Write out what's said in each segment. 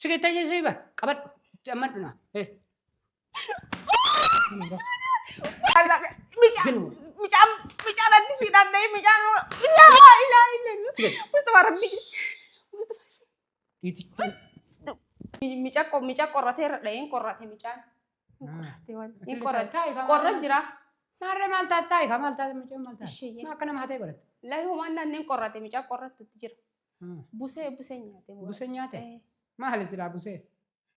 Sikita aja sih bar. Kabat zaman na. Micaan nanti si Dande micaan. Ilah. Sige. Mustafa Rabbi. Itik. Micaan korate rain korate micaan. Ini korate jira. Mare malta tai ka malta macam malta. Makan mate golet. Lah yo mana nih korate micaan korate jira. Buse nyate. Buse nyate. Mahal sila buse.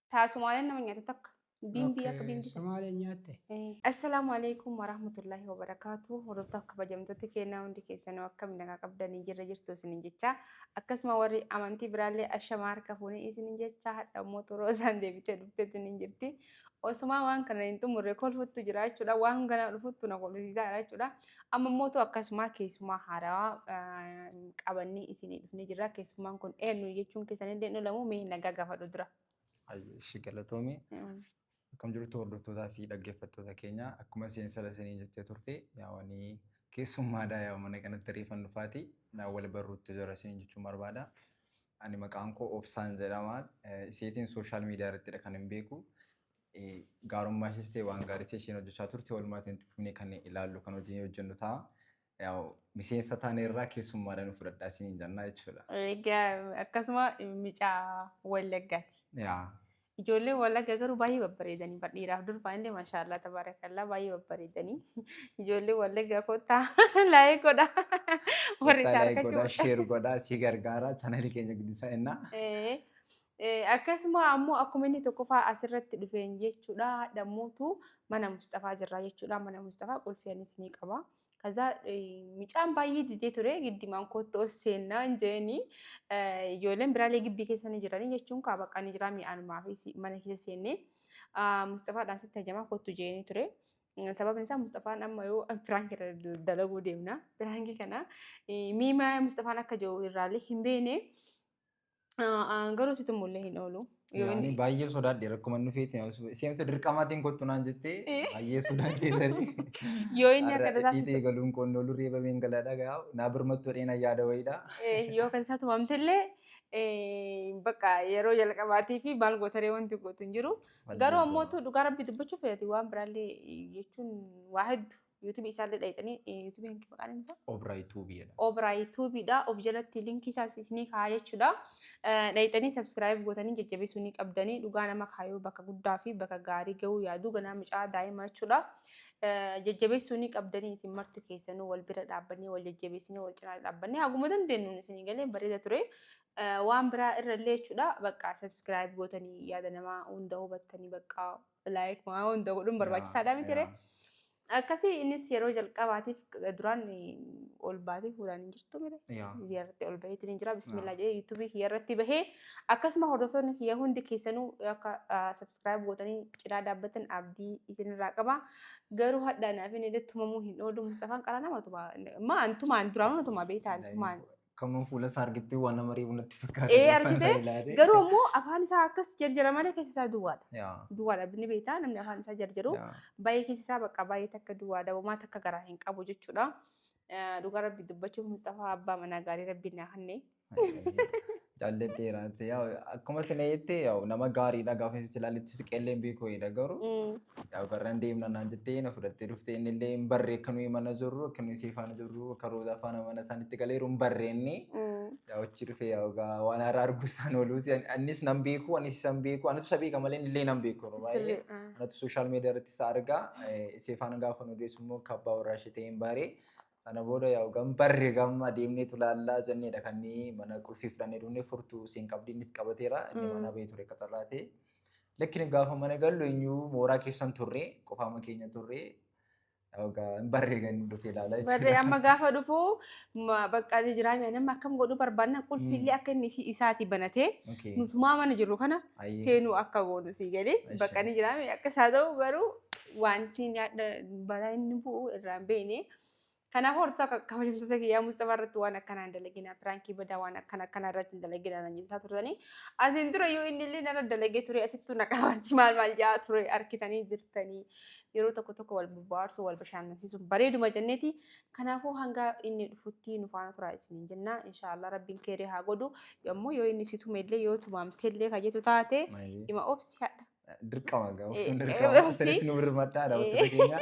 Ta Somalia namanya tak. Bimbi ya bimbi. Somalia nyate. Assalamualaikum warahmatullahi wabarakatuh. Hordoftoota kabajamtoota keenyaa hundi keessanuu akkam nagaa qabdanii jirtu isiniin jecha akkasuma warri amantii biraallee ashamaa harka fuunee isiniin jecha hadha immoo xuroo isaan deebitee dhuftee isiniin jirti. Osuma waan kana hin xumurre kolfuttu jira jechuudha. Waan gana dhufuttu na kolfisiisaa jechuudha. Amma mootu akkasuma keessumaa haarawaa qabannee isinii dhufnee jirra. Keessumaan kun eenyu jechuun keessanillee nulamu mee nagaa gaafadhu dura. Ishee galatoomii. Akkam jirtu hordoftootaa fi dhaggeeffattoota keenya akkuma seensa lasanii jettee turte yaawanii keessummaadhaa yaa mana kanatti reeffan dhufaati wal barruutti jira isin jechuun barbaada. Ani maqaan koo Obsaan jedhama. Iseetiin sooshaal miidiyaa irratti kan hin beeku. Gaarummaa ishee ta'e waan gaarii isheen hojjechaa turte walumaatiin tufnee kan ilaallu kan hojii hojjennu ta'a. Yaa'u miseensa taane irraa keessummaadhaan fudhadhaa isin jennaa jechuudha. Akkasuma micaa Wallaggaati. Ijoollee Wallaggaa garuu baay'ee babbareedanii badhiiraaf durbaanillee maashaallah tabaarakallaa baay'ee babbareedanii ijoollee Wallaggaa kottaa laayee godha warri isaa argachuu sheer godha si gargaara chaanalii keenya guddisaa ennaa. Akkasuma ammoo akkuma inni tokko fa'aa asirratti dhufeen jechuudha dhammuutu mana Mustafaa jirra jechuudha mana Mustafaa qulfeenis ni qaba. Kaza micaan baay'ee didee ture giddimaan koottoo seenaa jeeni ijoolleen biraalee gibbii keessa ni jiranii jechuun kaa bakka ni jira mi'aanumaa fi mana keessa seennee Mustafaadhaan sitti hajamaa kottu jeeni ture. Sababni isaa Mustafaan amma yoo firaankii dalaguu deemna. Firaankii kana miima Mustafaan akka jiru irraallee hin beene garuu sitti mullee hin oolu. Yaani baay'ee sodaadhe rakkuma nu feete seemtu dirqamaatiin kottu naan jettee baay'ee sodaadhe tari. Yoo inni akka tasaa sitti galuun qonnoo lurree bameen galaa dhagaa naa birmattuu dheena yaada wayiidha. Yoo kan isaa tumamtillee bakka yeroo jalqabaatii fi maal gootaree wanti gootu hin jiru. Garuu ammoo dhugaa rabbi dubbachuuf fedhati waan biraallee jechuun waa hedduu. YouTube isaallee dhayitanii YouTube hanqi maqaan isaa Obraa Tuubiidha. Obraa Tuubiidha. Of jalatti linkii isaas isinii kaa'aa jechuudha. Dhayitanii subscribe gootanii jajjabeessuu ni qabdanii dhugaa nama kaayuu bakka guddaa fi bakka gaarii gahuu yaaduu ganaa micaa daa'ima jechuudha. Jajjabeessuu ni qabdanii isin marti keessanuu wal bira dhaabbannee wal jajjabeessinee wal cinaa dhaabbannee haguma dandeenyuun isinii galee bareeda ture. Waan biraa irrallee jechuudha bakka subscribe gootanii yaada namaa hunda hubattanii bakka like maa hunda godhuun barbaachisaadha miti ree. Akkasii innis yeroo jalqabaatiif duraan ol baatee fuudhaan hin jirtu mire. Irratti ol baheetiin hin jira. Bismillah jedhee yuutuubii irratti bahee akkasuma hordoftoonni kiyya hundi keessanuu akka subscribe gootanii cinaa dhaabbatan abdii isinirraa qaba. Garuu hadhaanaaf inni illee tumamuu hin oolu Mustafaan qaraa nama tuma. Antumaan duraan tuma beektaa antumaan. Kamuun fuula isaa argitti waan nama reebu natti fakkaata. Argite garuu ammoo afaan isaa akkas jarjara malee keessa isaa duwwaadha. Duwwaadha inni beektaa namni afaan isaa jarjaru baay'ee keessa isaa bakka baay'ee takka duwwaadha homaa takka garaa hin qabu jechuudha. Dhugaa rabbi dubbachuuf Mustafaa abbaa manaa gaarii rabbiin haa kenne. Jaalladheeraati akkuma kana jettee nama gaariidha gaafa isa ilaaletti siqeelleen beekooyidha garuu garaan deemna naan jettee na fudhattee dhuftee inni illee hin barree akkanuma mana jirru akkanuma isii faana jirru karoota afaan mana isaanitti galeeru hin barreenni achi dhufee waan haaraa arguu isaan ooluuti anis nan beeku anis isan beeku anatu isa beeka malee illee nan beeku baay'ee anatu sooshaal miidiyaa irratti isa argaa isii faana gaafa nu deessu immoo kabbaa warraa ishee ta'een baaree. Sana booda barree gamma deemnee tulaallaa jenneedha kan mana qulfii fudhannee dhufnee furtuu siin qabdi innis qabateera inni mana bahee ture qaxarraa ta'e. Lakkin gaafa mana gallu eenyuu mooraa keessan turre qofaama keenya turre barree kan dhufee ilaalaa jechuudha. Barree amma gaafa dhufu bakka jiraame nama akkam godhuu barbaadna qulfiillee akka inni fi isaatii banatee nutumaa mana jirru kana seenuu akka goonu sii galee bakka inni jiraame akka isaa ta'u garuu wanti balaa inni bu'u irraan beekne. Kanaafuu horta kabajamtoota kiyyaa Mustafaa irratti waan akkanaa hin dalagina pirankii badaa waan akkana irratti hin dalagina nan jechaa turtanii asiin dura yoo inni illee narra dalagee ture asittuu naqabaatti maal jaa ture arkitanii jirtanii yeroo tokko wal bohaarsuu wal bashannansiisuun bareeduma jenneeti kanaafuu hanga inni dhufutti nu faana tura isiniin jenna inshaallah rabbiin keeree haa godhu yommuu yoo inni situme illee yoo tumaamtellee kajetu taate ima obsi hadha. Dirqama gaafsuun dirqama asinis nu birmadhaa daawwattoota keenya.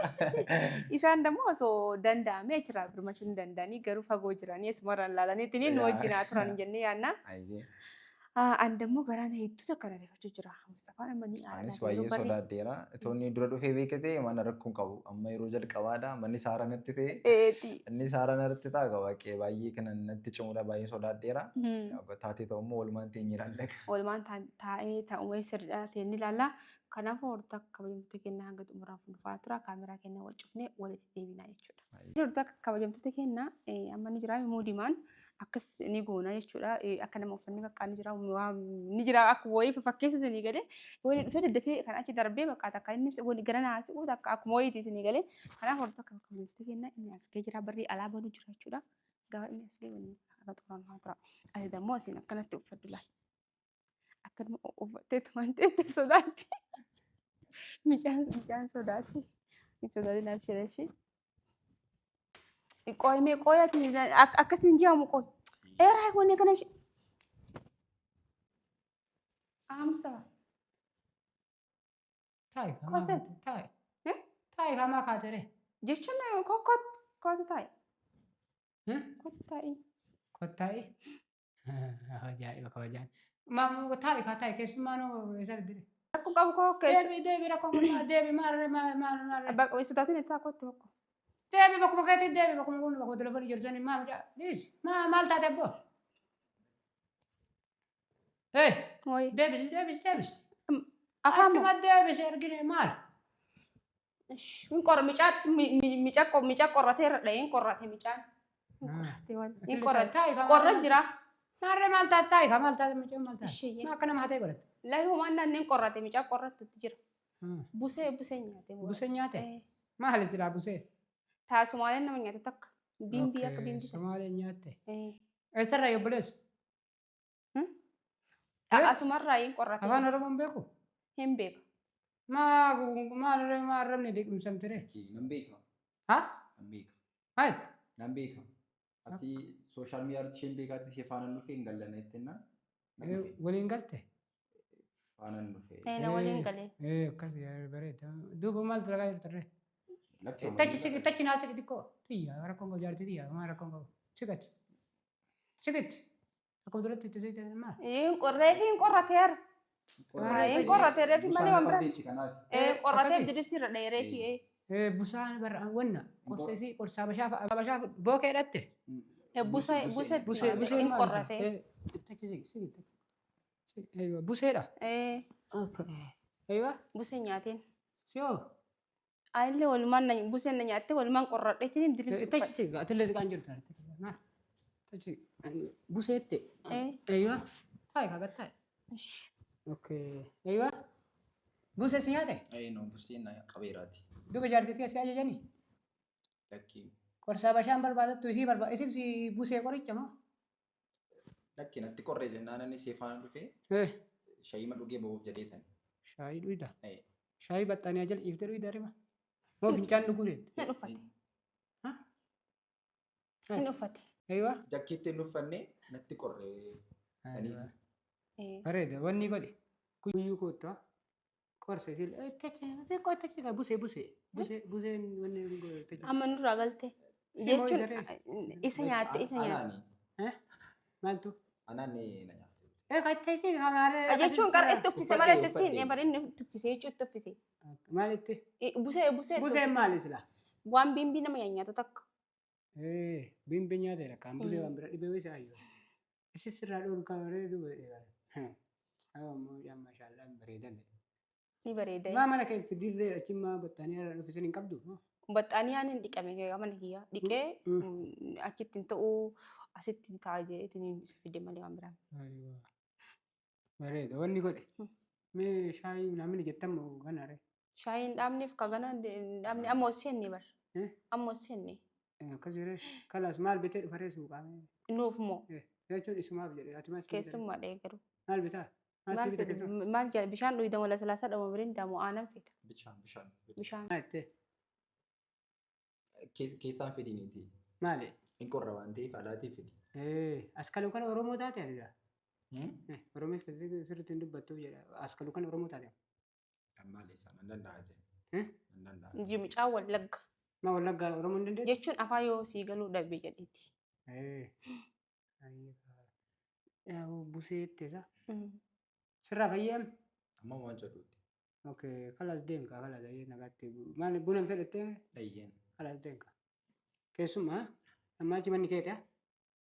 Isaan dammoo osoo danda'amee jira birmachuun danda'anii garuu fagoo jiranii asumarraan ilaalaniitiin nu wajjin haa turan jennee yaadna. An dammoo garaan hedduu takka daleeffachuu jira. Mustafaan amma ni aara. Anis baay'ee sodaadheera. Itoonni dura dhufee beekate mana rakkoon qabu. Amma yeroo jalqabaadha manni saara natti ta'e. Inni saara natti ta'a qabaqee baay'ee kana natti cimudha baay'ee sodaadheera. Taatee ta'ummoo walumaan teenyidhaan dhaga. Walumaan taa'ee ta'ummoo sirriidhaan ta'e ni ilaalla. Kanaafuu horta kabajamtoota keenya hanga xumuraan fuuldufaa tura kaameraa keenya wajjifnee walitti deebinaa jechuudha. Horta kabajamtoota keenya amma ni jira muudimaan akkas ni goona jechuudha. Akka nama uffanni bakka ni jira akka wayii fakkeessu ni galee wayii dhufee daddafee kan achi darbee bakka takka innis wani gara naasuu takka akkuma wayiitis ni galee kanaaf horta kabajamtoota keenya inni as ga'ee jira barri alaabaa nu jira jechuudha. Gaafa inni as ga'e wani akka xumuraan tura. Ani dammoo asiin akkanatti uffadhu laal. Akkanuma uffattee tumanteetti sodaatti. Mijaan sodaatti. Sodaatti naaf shirashi. Qoyimee qoyati akkasiin ji'amu qoy. Eeraa wanni kana shi. Mustafa. Taa'e kamaa taa'e. Taa'e kamaa kaatere. Jechuun koota taa'e. Koota taa'e. Kottaa'e. Ajaa'iba kabajaan. Maamu taa'e kaa taa'e keessumaa noo isa dire. Aku kamu kok kes. Deebi rakkoo deebi maal. Bakka sodaatiin itti akkootti bakka. Deebi bakkuma keetti deebi bakkuma kun bakkuma telefoonii jirtanii maa mucaa dhiis maal taate abboo. Deebis. Afaan akkuma deebis ergine maal. Min qorra micaa qorrateerra dhaheen qorrate micaan. Min qorra jira. Maarree maal taate taa'e kaa maal taate mucaa maal taate. Maa akka nama hatee godhate. Laayuu waan naanneen qorrate micaa qorrattutti jira. Busee nyaate. Busee nyaate. Maal silaa busee. Taa Somaaleen nama nyaate takka. Bimbii akka bimbii. Somaaleen nyaatte. Eessarraa yobboleessu. Asumarraa hin qorrate. Afaan Oromoon beeku. Hin beeku. Maal rabni deequmsamtire. Nan beeka. Haa? Nan beeka. Maal? Nan beeka. Asii sooshaal miidiyaatti isheen beekaatti ishee faana dhufee hin gallanne jettenna. Waliin galte? Faana dhufee. Na waliin galee. Akkas bareeda. Duuba maal dalagaa jirtarre? Tachi naasii xiqqoo. Xiyyaa rakkoon qabu jaartii xiyyaa maal rakkoon qabu? Siqatti. Akkuma duratti itti siqatti maal? Hin qorrateera. Hin qorrateera fi malee waan biraa. Qorrateef didibsiirra dheeree fi. Busaan barra wanna qorsaa bashaa bookee hidhatte. Busee hin qorratee. Buseedha. Busee nyaateen. Siyoo. Ayillee walumaan buseen na nyaatte walumaan qorradheetiin didibsiirra. Tachi siqa atillee siqaan jirtu. Tachi buseette. Eeyyaa. Taa'e kagattaa'e. Eeyyaa. Busee si nyaate? No buseen qabeeraati. Duuba jaartii asii ajajanii? Lakkii. Qorsaa bashaan barbaadattu isii barbaada. Isis busee qoricha moo? Lakkii natti qorree jennaan inni ishee faana dhufee shaayii dhugee bahuuf jedheetan. Shaayii dhuida? Shaayii baxxanii ajal ciiftee dhuida rima? Moo fincaan dhuguu deette? Hin uffate. Hin uffate. Eeyyaa? Jakkiitti hin uffannee natti qorree. Bareeda wanni godhe kuyyuu koottaa. Qorsa isin tachi buseen wanni godhe. Amma nurraa galte. Jechuun isa nyaatte. Maaltu? Anaan na nyaatte. Jechuun qar'eetti uffise malee ittiin bareedni uffise jechuun itti uffise. Maalitti? Busee. Buseen maali sila? Waan bimbii nama nyaatu takka. Bimbii nyaateera kan busee waan bira dhibee wayisa ayyoo. Isis irraa dhooruu kan bareedu bareedaa. Ammoo maashaallah bareedan. Ni bareeda. Maa mana kee fidirree achimmaa baxxanii irraa dhufisan hin qabdu? Baxxanii aan hin dhiqame mana kiyyaa dhiqee achitti hin ta'uu asitti taa'aa jeetiin fide malee waan biraan. Bareeda wanni godhe. Mee shaayii namni jettamu ganaare. Shaayiin dhaabneef ka gana dhaabne ammoo seenne bar. Ammoo seenne. Akkasirree kalaas maal bitee dhufaree suuqaame. Nuuf moo Jechuun isumaaf jedhee ati maas keessummaa dhee garuu. maal bitaa? Maal bita keessumaa? Maal jedha bishaan dhugda wala salaasaa dhama biriin daamu aanan fida. Bishaan. Maal jettee? Keessaan fedhiiniti. Maali? Hin qorra waan ta'eef alaatii fedhi. Askaluu kana Oromoo taate ati Oromoo sirriitti hin dubbattuu jedha. Askaluu kana Oromoo taate. Maali isaan hin danda'ate. Hin danda'ate. Jimicaa wallagga. Ma wallaggaa Oromoo hin dandeettu? Jechuun afaan yoo sii galuu dhabee jedheeti. Buseetti isa. Sirraa fayyame? Amma waan jedhuuti. Okay, kalaas deemka kalaas ayyee nagaatti. Maali buna hin fedhattee? Ayyeen. Kalaas deemka. Keessumaa amma achi manni keeti haa?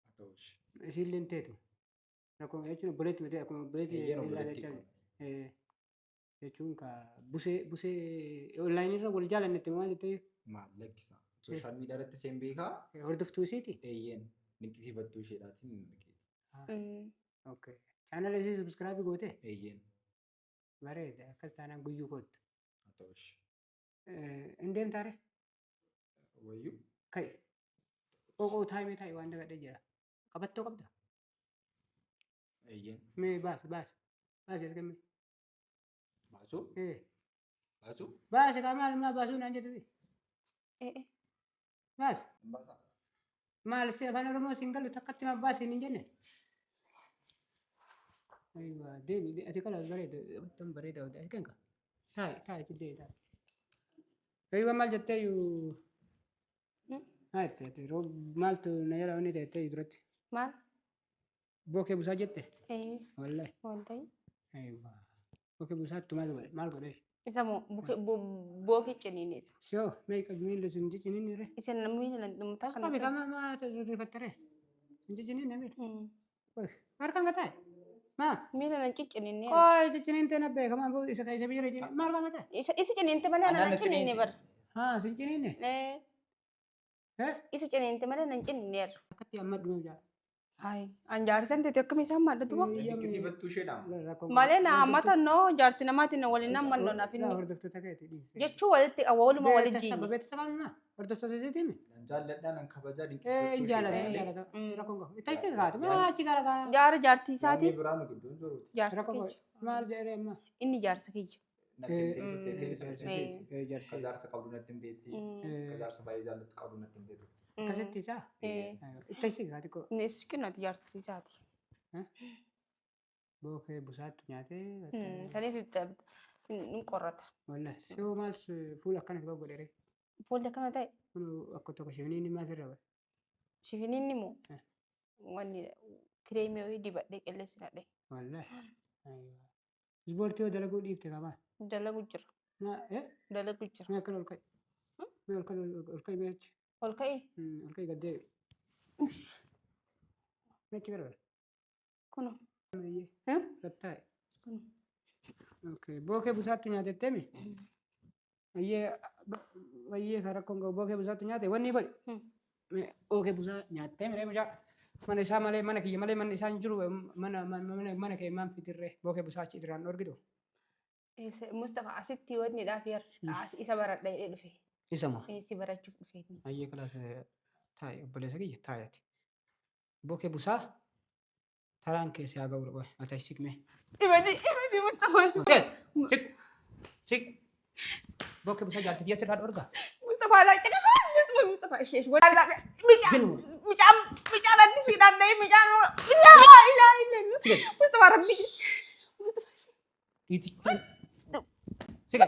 Haa ta'uush. Isiillee hin teetu. Rakkoo jechuun obboleetti miti akkuma obboleetti Ayyeen obboleetti. jechuun ka busee onlaayinii wal jaalannetti maal jettee Maallaqisa. Sooshaal miidiyaa irratti isheen beekaa. hordoftuu isiiti? Eeyyeen. Dinqisiifattuu isheedhaatiin nagee. Okay. Chaanala isii subscribe gootee? Eeyyeen. Bareeda akkas taanaan guyyuu kootu. Haa ta'uush. Hin deemtaare? Wayyuu. Kai. Qoqoo taa'imee taa'e waan dagadhee jira. Qabattoo qabda? Eeyyeen. Mee baasi. Baasi as gammee. Baasuu. Baasuu. Baasi maa baasuu naan jettuti? Baasi. Baasaa. Maal si afaan Oromoo siin galu takkatti maa baasi hin jenne? Aywa deemi ati kalaas bareeda battan bareeda ati kenka. Taa'e ciddee taa'e. Aywa maal jettee yuu? Ati maaltu na jala onni teettee duratti? Maal? Bookee busaa jette? Wallahi. Aywa. Bookee busaattu maal godhee? Isa moo bookee ciniinisa. Siyoo meeqa miila sin ciciniin irre? Isa miila dhumtaa kana. Qabi kama maa rifattaree? Sin ciciniin namni? Harkaan ka taa'e? Maa? Miila nan cicciniinne. Koi ciciniin ta'e nabbee kamaan boo isa isa biyya reetii maal kan taa'e? Isa ciniinte malee nan ciniinne bar. Haa sin ciniinne? Isa ciniinte malee nan ciniinneer. Akkatti amma dhume jaa. Hai, anjaartan tete akkam isaan maddatu ba? Dinqisiifattuu isheedhaan. Malee na hammata no jaarti namaatiin na waliin namman no naaf inni. Hordoftoota keeti dhiise. Jechuu walitti waluma waliin jiini. Beeksisa maa? Hordoftoota isiitiin? Nan jaalladhaa nan kabajaa dinqisiifattuu Jaalata. Rakkoon qabu. Ittiisi kaatu. Maa achi gara gara. Jaara jaartii isaati. Namni biraan gidduun jiruuti. Jaarsa Rakkoon kiyya. qabu. Maal jedhee amma? Inni jaarsa kiyya. Natti himtee seerisa Jaarsa. Kajaarsa qabdu natti himteetti. Kajaarsa baay'ee jaallattu qabdu natti himteetti. Akkasitti isaa? Ittiisi kaatu koo. Inni iskinaati jaarsa isaati. Bookee busaattu nyaatee. Saniif hin qorrata. Wallahi siyoo maal fuula akkana kibaa godhee? Fuulli akkana ta'e. Kun akka tokko shifiniin maal sirra ba'a? Shifiniin immoo wanni kireemii wayii dibadhee qilleensina dhee. Wallahi. Ispoortii yoo dalaguu dhiifte qabaa? Dalagu jira. Dalagu jira. Mee akkana ol ka'i? Mee ol ka'i beechi? Ol ka'i? Ol ka'i gaddee. Meechi gara bara? Kunu. Gattaa'e. Bookee busaatti nyaatettemi? Wayyee kan rakkoon qabu bookee busaatti nyaate wanni godhi? Bookee busaa nyaattee miree mucaa mana isaa malee mana kiyya malee manni isaa hin jiru mana kee maan fitirree bookee busaa achi irraan dhorgitu? Mustafa asitti wanni dhaafeer isa baradha jedhee dhufe. Isa moo? Si barachuuf dhufe. Ayyee kalaas taa'e obboleessa kiyya taa'eeti. Bookee busaa taraan keessa haa ga'u dha ati siqmee. Ibadi Mustafa. Siq. Bookee busaa jaallattii asirraa dhorgaa? Mustafa laa caqasa. Mustafa ishee Micaan addisiidhaan ta'e micaan Mustafa rabbi. Siq.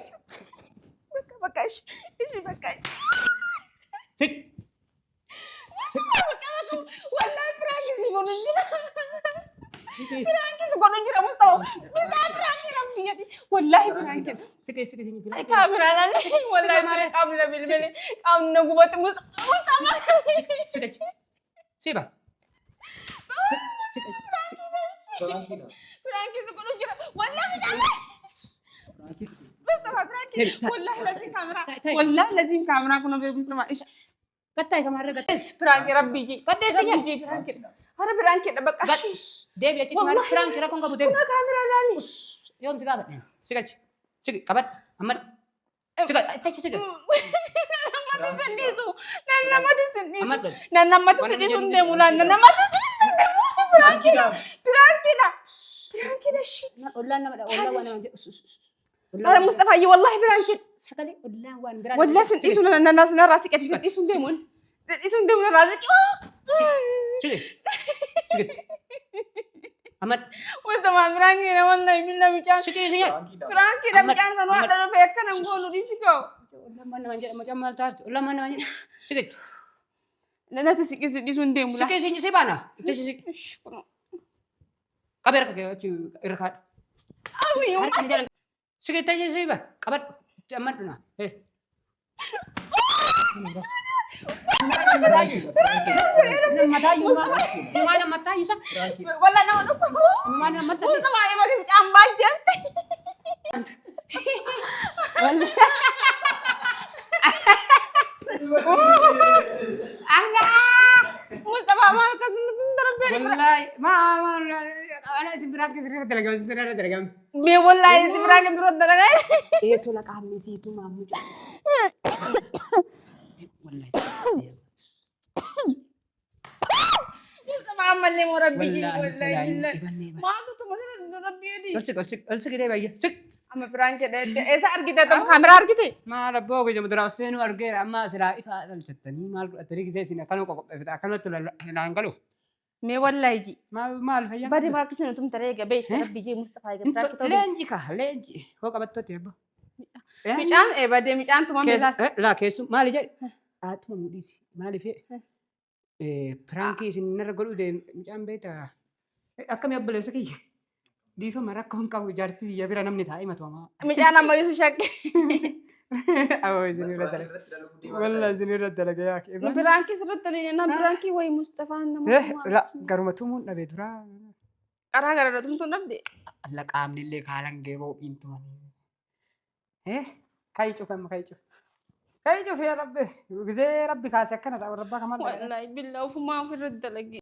Bakka ishee bakka. Siq. Wallahi piraakisi godhu jira. Piraakisi godhu jira Mustafa. Bisaa piraakii rabbi jedhi. Wallahi piraakii. Siq. Kaameraan allee wallahi qaamni na bilbilee qaamni na gubate Mustafa. Siq. Siba. Piraakisi godhu jira. Wallahi jaalladha. Mustafa piraakii. Wallahi lazim kaameraa. Wallahi lazim kaameraa kun ofi Mustafa. Gattaa'e kamarree gattaa'e. Piraakii rabbii ji. Gaddeessa jira. Rabbii ji piraakii. Hara piraakii dha bakka. Deebi'a jechuun maal piraakii rakkoon qabu deebi'a. Kuna kaameraa laali. Yoom si gaafadhe? Siqachi. Siqi qabadha. Amma. Siqa. Tachi siqa. Sindisu. Namatti sindisu. Amadda. Namatti sindisu deemu laanna namatti sindisu deemu. Birankina. Birankina. Birankina shi. Ollaan nama ollaan waan nama jedhu. Ala Mustafa yi wallahi birankina. Sagalee ollaan waan biraa. Wallahi sindisu na raasi qasi sindisu deemuun. Sindisu deemu na raasi. Sige. Sige. Amad. Mustafa birankina wallahi billa bicaan. Sige sige. Birankina bicaan kan waa dhala fee akkana ngoonu dhiisikoo. Ollaan waan nama jedhu macam maal taate ollaan waan nama jedhu. Sige. Natti sindisu deemu la. Sige sige si baana. Sige. Qabee harka kee achi irra kaadhu. Awi. Harka jalan. Sige taji si baan qabadhu. Amaddu na. Mana matayu sa? Wala na ano pa. Mana matayu? Mustafa ay mali bicaan budget. Wala. Anga! Mustafa mahal ka sunod Wallahi, ana si Birak talaga. Me wallahi si birankina durod talaga. Ito lang kami si itu mamu. Wallahi. Mustafa amalli mo rabbi Wallahi. wallahi. Maatu tu masala rabbi di. Alsik deh bayya. Sik. Amma birankina esa argite tam kamera argite. Maal abboo gija muduraa seenu argeera amma silaa ifa dhalchattanii maal godhatanii gisee isin akkanuma qoqqoffata akkanumatti naan galu. Me wallahi ji. Maal fayyaa? Badi ma kishin tum tare ga bai rabbi ji Mustafa ga birankina. Leenji ka leenji hoo qabattooti abbo. Micaan bade micaan tuma mila. Laa keessu maali jedhe? Haatuma mudhiisi maaliif pirankii isin narra godhuu deemu micaan beektaa akkamii obboleessa kiyya. Dhiifama rakkoon qabu ijaartii biyya bira namni taa'ee matuama. Micaan amma yusu shakke. Awoo isin irra dalaga. Walla isin irra dalaga yaa kee. Birankii sirriitti ni na birankii wayi Mustafa nama. Garuma tumuun dhabe duraa. Qaraa gara tumtuun dhabde. Alla qaamni illee kaalan geeboo dhiintuman. Kayi cufama kayi cufa. Kayi cufa yaa rabbi. Gisee rabbi kaase akkana ta'a rabbaa kamal. Wallahi billahi ufuma ofirra dalage.